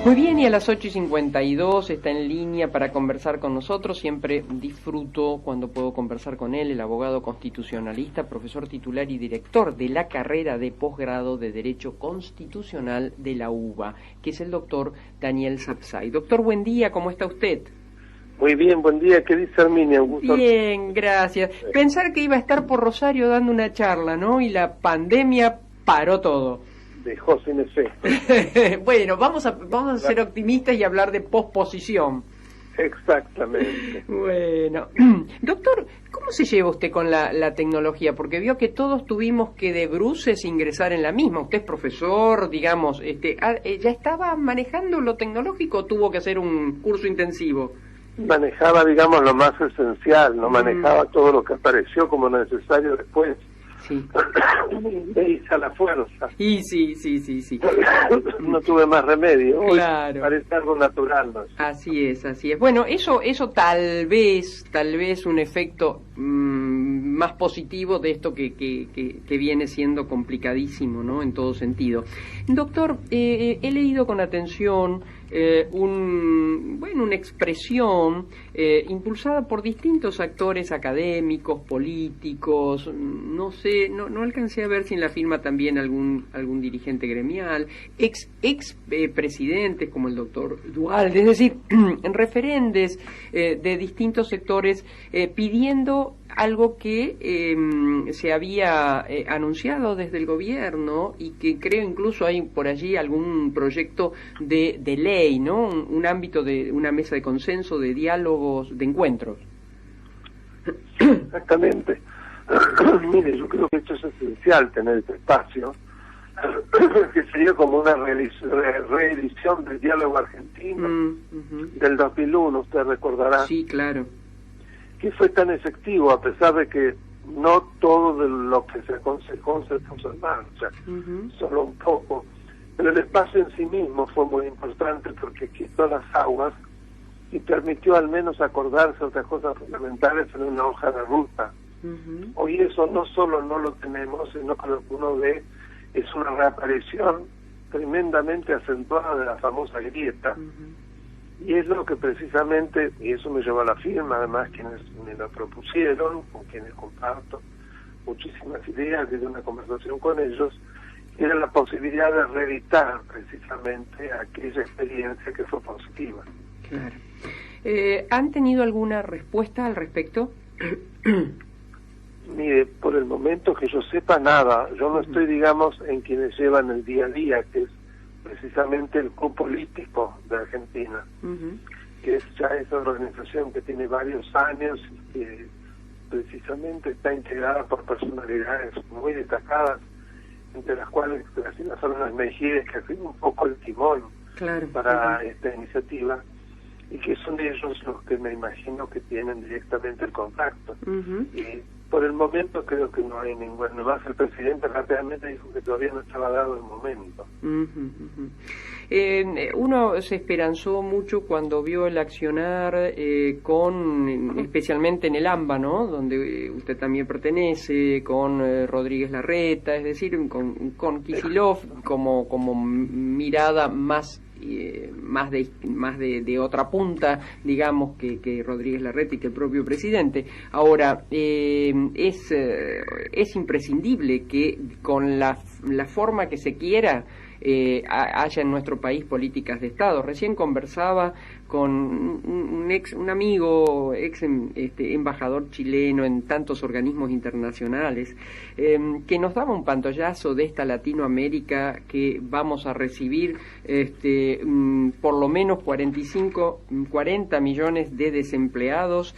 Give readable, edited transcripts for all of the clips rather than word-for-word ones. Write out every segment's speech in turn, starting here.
Muy bien, y a las 8:52 está en línea para conversar con nosotros. Siempre disfruto cuando puedo conversar con él, el abogado constitucionalista, profesor titular y director de la carrera de posgrado de Derecho Constitucional de la UBA, que es el doctor Daniel Sapsay. Doctor, buen día, ¿cómo está usted? Muy bien, buen día. ¿Qué dice Arminia? Un gusto. Bien, gracias. Pensar que iba a estar por Rosario dando una charla, ¿no? Y la pandemia paró todo. Dejó sin efecto. Bueno, vamos a ser optimistas y hablar de posposición. Exactamente. Bueno, doctor, ¿cómo se lleva usted con la tecnología? Porque vio que todos tuvimos que de bruces ingresar en la misma. Usted es profesor, digamos, ¿ya estaba manejando lo tecnológico o tuvo que hacer un curso intensivo? Manejaba, digamos, lo más esencial, no manejaba todo lo que apareció como necesario después. Sí. Me hice a la fuerza. Y sí. No tuve más remedio. Claro. Parece algo natural, ¿no? Así es. Bueno, eso tal vez un efecto más positivo de esto que viene siendo complicadísimo, ¿no? En todo sentido. Doctor, he leído con atención una expresión impulsada por distintos actores académicos, políticos, no sé, no alcancé a ver si en la firma también algún dirigente gremial, ex presidentes como el doctor Duhalde, es decir, referendes de distintos sectores pidiendo algo que se había anunciado desde el gobierno y que creo incluso hay por allí algún proyecto de ley, ¿no? Un ámbito de una mesa de consenso, de diálogos, de encuentros. Exactamente. Mire, yo creo que esto es esencial, tener este espacio, que sería como una reedición del diálogo argentino del 2001, usted recordará. Sí, claro. Que fue tan efectivo, a pesar de que no todo de lo que se aconsejó se puso en marcha, solo un poco. Pero el espacio en sí mismo fue muy importante porque quitó las aguas y permitió al menos acordarse otras cosas fundamentales en una hoja de ruta. Hoy eso no solo no lo tenemos, sino que lo que uno ve es una reaparición tremendamente acentuada de la famosa grieta. Y es lo que precisamente, y eso me llevó a la firma, además quienes me lo propusieron, con quienes comparto muchísimas ideas y de una conversación con ellos, era la posibilidad de reeditar precisamente aquella experiencia que fue positiva. Claro. ¿Han tenido alguna respuesta al respecto? Mire, por el momento que yo sepa nada, yo no estoy, digamos, en quienes llevan el día a día, que es precisamente el club político de Argentina, que es ya esa organización que tiene varios años y que precisamente está integrada por personalidades muy destacadas, entre las cuales Graciela Fernández Mejídez, que ha sido un poco el timón para esta iniciativa, y que son ellos los que me imagino que tienen directamente el contacto. Y por el momento creo que no hay ningún, nomás el presidente rápidamente dijo que todavía no estaba dado el momento. Uno se esperanzó mucho cuando vio el accionar especialmente en el AMBA, ¿no? Donde usted también pertenece, con Rodríguez Larreta, es decir, con Kicillof como mirada más de otra punta, digamos, que Rodríguez Larreta y que el propio presidente. Ahora, es imprescindible que con la forma que se quiera haya en nuestro país políticas de Estado. Recién conversaba con un amigo, embajador chileno en tantos organismos internacionales, que nos daba un pantallazo de esta Latinoamérica que vamos a recibir por lo menos 40 millones de desempleados,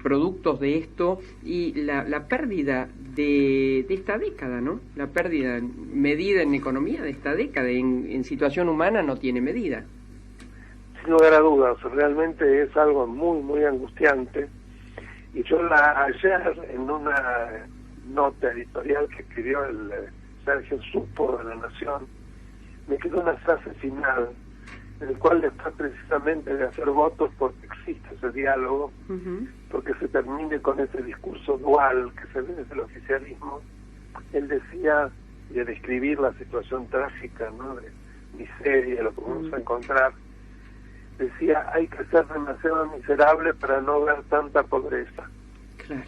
productos de esto, y la pérdida de esta década, ¿no? La pérdida medida en economía de esta década, en situación humana no tiene medida. Sin lugar a dudas, realmente es algo muy, muy angustiante. Y yo ayer, en una nota editorial que escribió el Sergio Supo de La Nación, me quedó una frase final, en el cual está precisamente de hacer votos porque existe ese diálogo, porque se termine con ese discurso dual que se ve desde el oficialismo. Él decía, de describir la situación trágica, ¿no?, miseria, lo que vamos a encontrar, decía, hay que ser demasiado miserable para no ver tanta pobreza. Claro.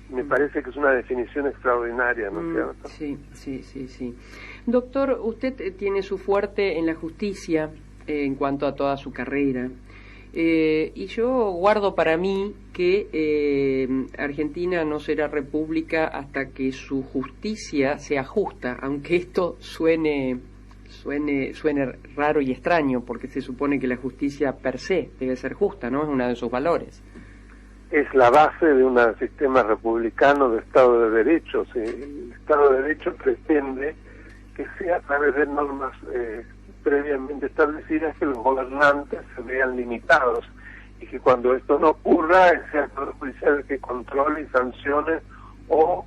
Me parece que es una definición extraordinaria, ¿no es cierto? Sí. Doctor, usted tiene su fuerte en la justicia en cuanto a toda su carrera. Y yo guardo para mí que Argentina no será república hasta que su justicia sea justa, aunque esto suene raro y extraño, porque se supone que la justicia per se debe ser justa, ¿no? Es uno de sus valores. Es la base de un sistema republicano de Estado de Derecho. ¿Sí? El Estado de Derecho pretende que sea a través de normas previamente establecidas que los gobernantes se vean limitados y que cuando esto no ocurra sea el Poder Judicial el que controle y sancione o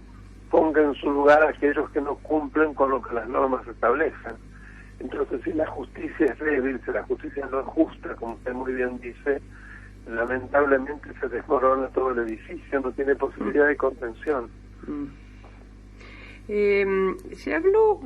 ponga en su lugar a aquellos que no cumplen con lo que las normas establecen. Entonces, si la justicia es débil, si la justicia no es justa, como usted muy bien dice, lamentablemente se desmorona todo el edificio, no tiene posibilidad de contención. Se habló,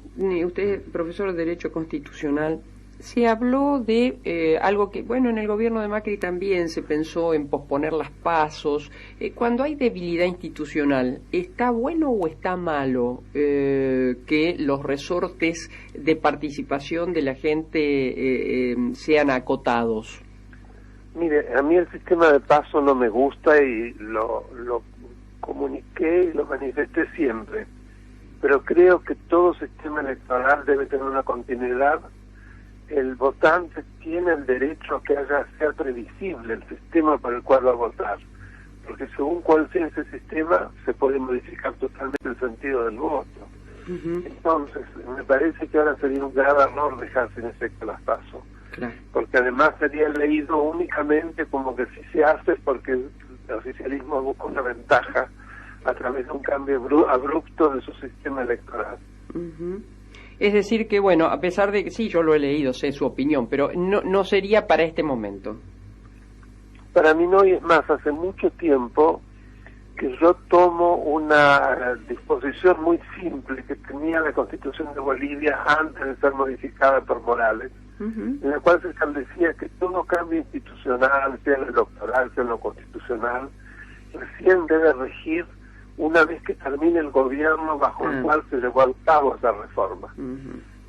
usted es profesor de Derecho Constitucional, se habló de algo que, bueno, en el gobierno de Macri también se pensó en posponer las PASOs. Cuando hay debilidad institucional, ¿está bueno o está malo que los resortes de participación de la gente sean acotados? Mire, a mí el sistema de PASO no me gusta y lo comuniqué y lo manifesté siempre, pero creo que todo sistema electoral debe tener una continuidad. El votante tiene el derecho a que sea previsible el sistema por el cual va a votar, porque según cuál sea ese sistema se puede modificar totalmente el sentido del voto. Entonces, me parece que ahora sería un grave error dejar sin efecto las PASO. Claro. Porque además sería leído únicamente como que sí se hace porque el oficialismo busca una ventaja a través de un cambio abrupto de su sistema electoral. Es decir que, bueno, a pesar de que sí, yo lo he leído, sé su opinión, pero no sería para este momento. Para mí no, y es más, hace mucho tiempo que yo tomo una disposición muy simple que tenía la Constitución de Bolivia antes de ser modificada por Morales, en la cual se establecía que todo cambio institucional, sea en lo electoral, sea en lo constitucional, recién debe regir una vez que termine el gobierno bajo el cual se llevó a cabo esa reforma,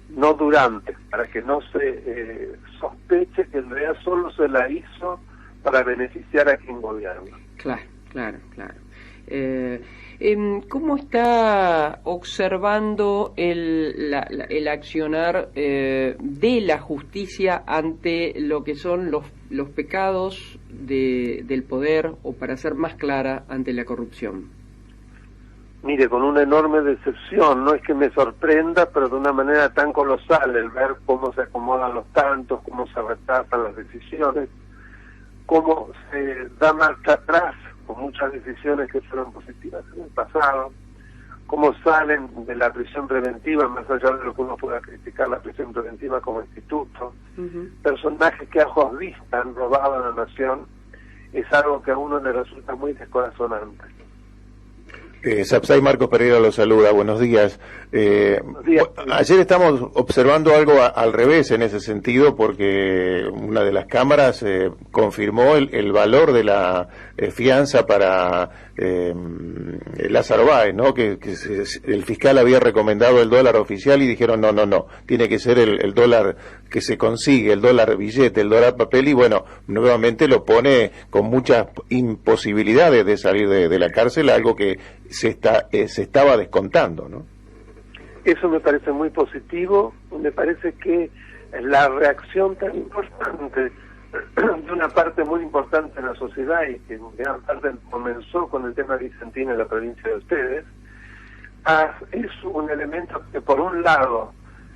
no durante, para que no se sospeche que en realidad solo se la hizo para beneficiar a quien gobierna. Claro. ¿Cómo está observando el accionar de la justicia ante lo que son los pecados del poder, o para ser más clara, ante la corrupción? Mire, con una enorme decepción, no es que me sorprenda, pero de una manera tan colosal el ver cómo se acomodan los tantos, cómo se retrasan las decisiones, cómo se da marcha atrás con muchas decisiones que fueron positivas en el pasado, cómo salen de la prisión preventiva, más allá de lo que uno pueda criticar la prisión preventiva como instituto, personajes que a ojos vistas han robado a la nación, es algo que a uno le resulta muy descorazonante. Sapsay, Marcos Pereira lo saluda, buenos días. Buenos días. Ayer estamos observando algo al revés en ese sentido, porque una de las cámaras confirmó el valor de la fianza para Lázaro Báez, ¿no? Que el fiscal había recomendado el dólar oficial y dijeron no, tiene que ser el dólar que se consigue, el dólar billete, el dólar papel, y bueno, nuevamente lo pone con muchas imposibilidades de salir de la cárcel, algo que se estaba descontando, ¿no? Eso me parece muy positivo. Me parece que la reacción tan importante de una parte muy importante de la sociedad, y que en gran parte comenzó con el tema Vicentín en la provincia de ustedes, es un elemento que por un lado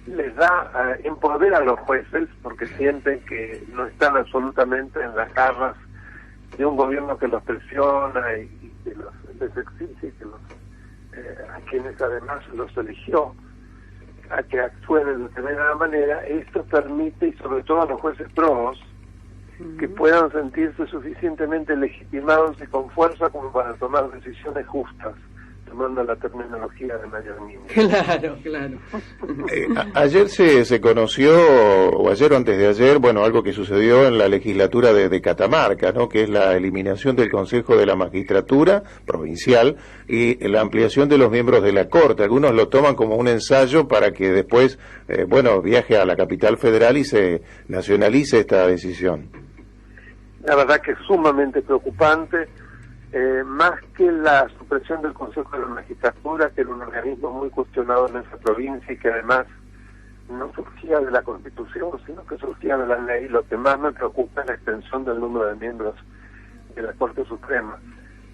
les da empoder a los jueces, porque sienten que no están absolutamente en las garras de un gobierno que los presiona y que les exige, que a quienes además los eligió a que actúen de determinada manera. Esto permite, y sobre todo a los jueces probos, que puedan sentirse suficientemente legitimados y con fuerza como para tomar decisiones justas, tomando la terminología de Mayor Niño. Claro, claro. Ayer se conoció, o ayer o antes de ayer, bueno, algo que sucedió en la legislatura de Catamarca, ¿no? Que es la eliminación del Consejo de la Magistratura Provincial y la ampliación de los miembros de la Corte. Algunos lo toman como un ensayo para que después, bueno, viaje a la capital federal y se nacionalice esta decisión. La verdad que es sumamente preocupante. Más que la supresión del Consejo de la Magistratura, que era un organismo muy cuestionado en esa provincia y que además no surgía de la Constitución, sino que surgía de la ley, lo que más me preocupa es la extensión del número de miembros de la Corte Suprema.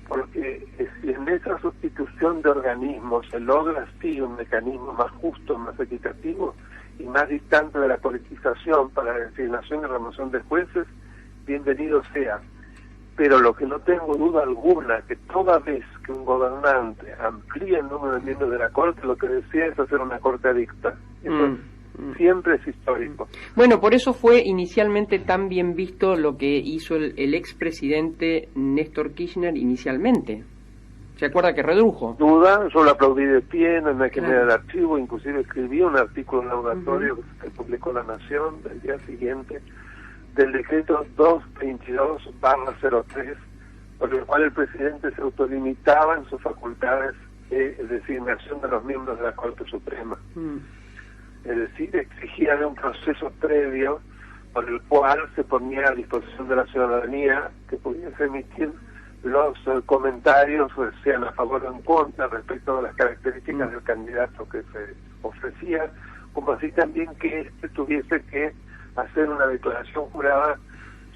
Porque si en esa sustitución de organismos se logra así un mecanismo más justo, más equitativo y más distante de la politización para la designación y remoción de jueces, bienvenido sea. Pero lo que no tengo duda alguna, que toda vez que un gobernante amplía el número de miembros de la Corte, lo que decía es hacer una Corte adicta. Eso siempre es histórico. Bueno, por eso fue inicialmente tan bien visto lo que hizo el expresidente Néstor Kirchner inicialmente. ¿Se acuerda que redujo? Duda, yo lo aplaudí de pie, no hay que mirar el archivo, inclusive escribí un artículo laudatorio que se publicó en La Nación del día siguiente, del decreto 222/03, por el cual el presidente se autolimitaba en sus facultades de designación de los miembros de la Corte Suprema. Es decir, exigía de un proceso previo por el cual se ponía a disposición de la ciudadanía que pudiese emitir los comentarios, sean a favor o en contra, respecto a las características del candidato que se ofrecía, como así también que éste tuviese que hacer una declaración jurada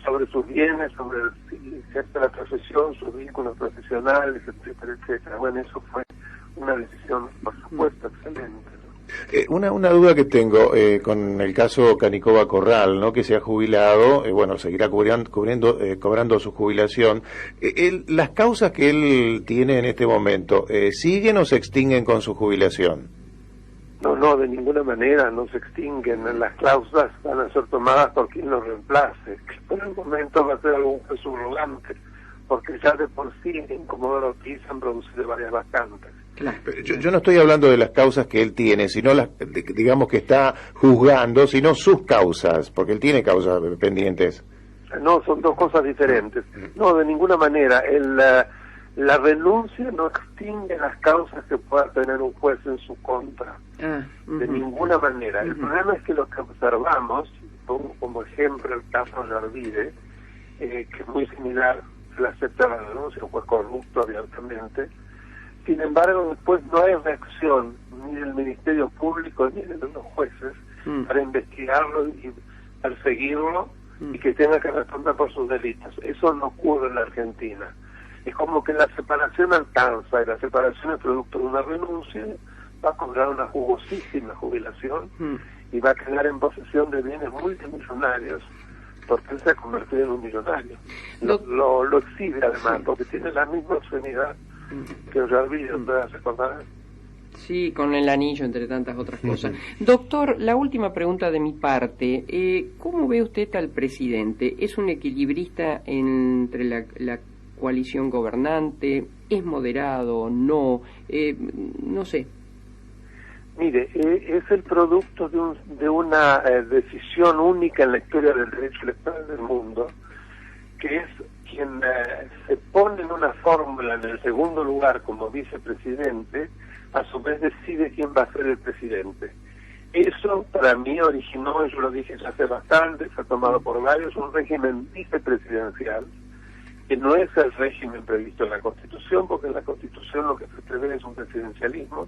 sobre sus bienes, sobre el ejercicio de la profesión, sus vínculos profesionales, etcétera, etcétera. Bueno, eso fue una decisión, por supuesto, excelente. Una duda que tengo con el caso Canicova Corral, ¿no? Que se ha jubilado, bueno, seguirá cobrando su jubilación. Las causas que él tiene en este momento, ¿siguen o se extinguen con su jubilación? No, de ninguna manera no se extinguen. Las cláusulas van a ser tomadas por quien los reemplace, que por el momento va a ser algún juez subrogante, porque ya de por sí en Comodoro Pi se han producido varias vacantes. Claro. Yo no estoy hablando de las causas que él tiene, sino las, digamos, que está juzgando, sino sus causas, porque él tiene causas pendientes. No, son dos cosas diferentes. No, de ninguna manera. La renuncia no extingue las causas que pueda tener un juez en su contra. De ninguna manera. El problema es que lo que observamos, pongo como ejemplo el caso de Arvide, que es muy similar, se le acepta la denuncia, un juez corrupto abiertamente. Sin embargo, después no hay reacción ni del Ministerio Público ni de los jueces para investigarlo y perseguirlo y que tenga que responder por sus delitos. Eso no ocurre en la Argentina. Es como que la separación alcanza, y la separación es producto de una renuncia, va a cobrar una jugosísima jubilación y va a quedar en posesión de bienes multimillonarios, porque él se ha convertido en un millonario. Lo exhibe además, porque tiene la misma obscenidad que el Arvide, ¿puedes recordar? Sí, con el anillo, entre tantas otras cosas. Doctor, la última pregunta de mi parte. ¿Cómo ve usted al presidente? ¿Es un equilibrista entre la coalición gobernante? ¿Es moderado? ¿No? No sé. Mire, es el producto de una decisión única en la historia del derecho electoral del mundo, que es quien se pone en una fórmula en el segundo lugar como vicepresidente, a su vez decide quién va a ser el presidente. Eso para mí originó, yo lo dije ya hace bastante, se ha tomado por varios, un régimen vicepresidencial, que no es el régimen previsto en la Constitución, porque en la Constitución lo que se prevé es un presidencialismo.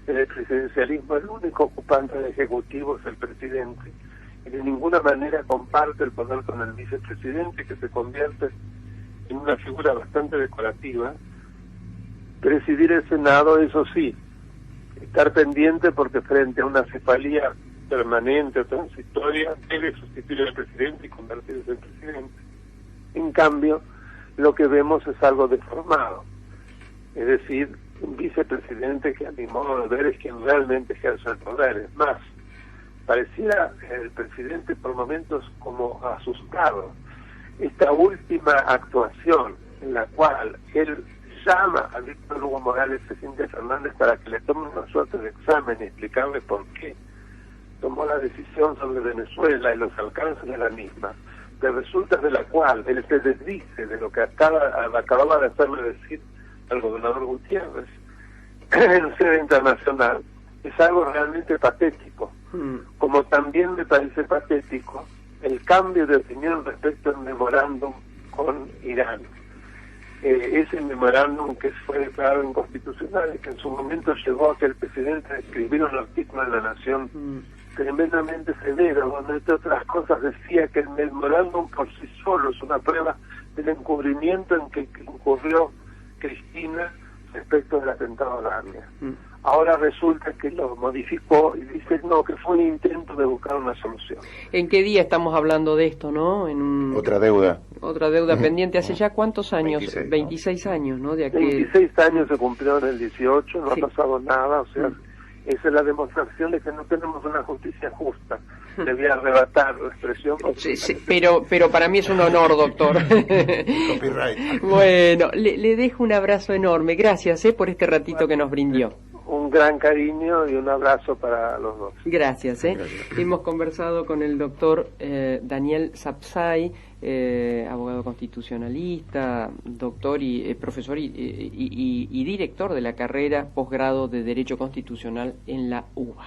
En el presidencialismo el único ocupante del Ejecutivo es el presidente, y de ninguna manera comparte el poder con el vicepresidente, que se convierte en una figura bastante decorativa. Presidir el Senado, eso sí, estar pendiente porque frente a una cefalía permanente o transitoria debe sustituir al presidente y convertirse en presidente. En cambio, lo que vemos es algo deformado, es decir, un vicepresidente que a mi modo de ver es quien realmente ejerce el poder. Es más, pareciera el presidente por momentos como asustado. Esta última actuación en la cual él llama a Víctor Hugo Morales y Cintia Fernández para que le tomen una suerte de examen y explicarle por qué tomó la decisión sobre Venezuela y los alcances de la misma, de resultas de la cual él se desdice de lo que acababa de hacerle decir al gobernador Gutiérrez en sede internacional, es algo realmente patético. Como también me parece patético el cambio de opinión respecto al memorándum con Irán. Ese memorándum que fue declarado inconstitucional y que en su momento llevó a que el presidente escribiera un artículo en La Nación tremendamente severo, donde entre otras cosas decía que el memorándum por sí solo es una prueba del encubrimiento en que incurrió Cristina respecto del atentado a la AMIA. Ahora resulta que lo modificó y dice no, que fue un intento de buscar una solución. ¿En qué día estamos hablando de esto, no? Otra deuda. Otra deuda pendiente. ¿Hace ya cuántos años? 26 años, ¿no? De aquel... 26 años se cumplieron en el 18, no ha pasado nada, o sea, esa es la demostración de que no tenemos una justicia justa. Debía arrebatar la expresión. Sí, pero para mí es un honor, doctor. Copyright. Bueno, le dejo un abrazo enorme. Gracias por este ratito que nos brindó. Un gran cariño y un abrazo para los dos. Gracias. Gracias. Hemos conversado con el doctor Daniel Sapsay, abogado constitucionalista, doctor y profesor y director de la carrera posgrado de Derecho Constitucional en la UBA.